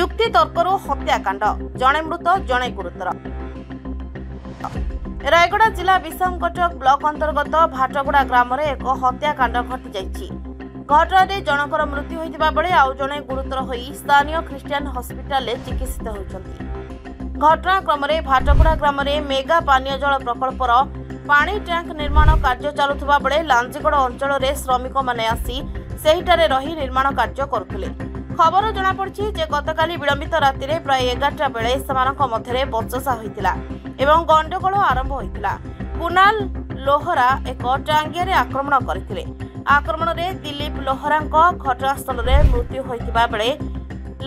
जुक्ति तर्करू हत्याकांड जड़े मृत जड़े गुरुतर। रायगड़ा जिला विषमकटक ब्लॉक अंतर्गत भाटगुड़ा ग्राम में एक हत्याकांड घटी जाइछि। घटना जनकर मृत्यु होइतिबा बेले आउ जड़े गुरुतर होई स्थानीय ख्रिस्टियान हॉस्पिटल में चिकित्सित होइछन्ति। घटनाक्रम में भाटगुड़ा ग्राम में मेगा पानीय जल प्रकल्पर पानी टैंक निर्माण कार्य चलुवा बेले लांजीगड़ अंचल में श्रमिक माने आसी सेहिटारे रही निर्माण कार्य करुथिले। खबर जनापड़ी जे गतकाली विलंबित राति प्राय 11टा बेले सेमानक मध्यरे बचसा होइतिला एवं गंडगोल आरंभ होइतिला। कुणाल लोहरा एक टांगिया रे आक्रमण करथिले। आक्रमण रे दिलीप लोहरांक घटनास्थल रे मृत्यु होइतिबा बेले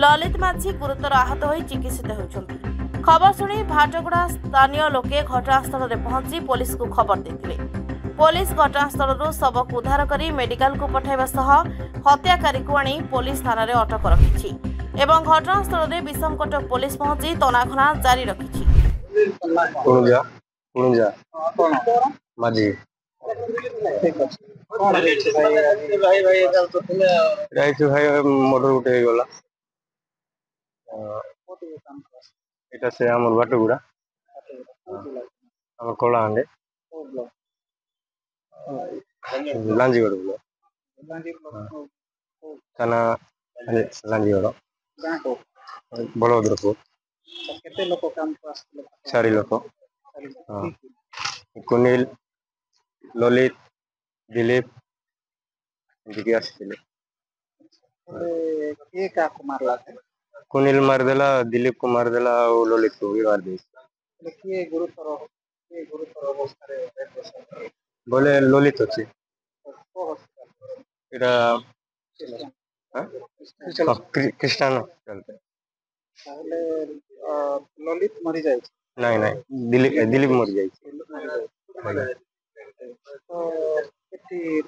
ललित माझी गुरुतर आहत होई चिकित्सित होउछन्ति। खबर सुनी भाटगुड़ा स्थानीय लोके घटनास्थल रे पहुंची पुलिस को खबर देथिले। पुलिस घटनास्थल शव को उद्धार कर मेडिकल को पठाइबा सह हत्याकारी को आनी पुलिस थाना रे अटक रखिछि एवं घटनास्थल रे विषमकटक पुलिस पहुंची तनाघना जारी रखिछि। माझी भाई मोटर उठे गला এটা সে আমার বাটুগুড়া আমার কলাহান্ডে লাঞ্জিগড় বলে থানা লাঞ্জিগড় বলভদ্রপুর। କେତେ ଲୋକ କାମକୁ ଆସିଥିଲେ? 4 ଲୋକ। କୁନିଲ ଲଲିତ ଦିलीप ଏମିତି ଆସିଥିଲେ। କିଏ କାହାକୁ ମାରଲା? कुनिल मारदेला, दिलीप को मारदेला और ललित को भी मार दी। किए गुरुतर अवस्था बोले ललित अच्छी ख्रिस्टान चलते ललित मरी जाए? नहीं नहीं, दिलीप मरी जाए।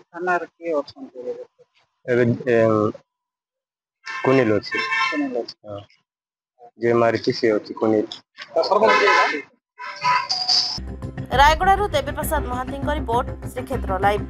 थाना कुनिल अच्छी जे मारिची से अच्छी कुनिल। रायगड़ा देवी प्रसाद महांती रिपोर्ट श्रीक्षेत्र लाइव।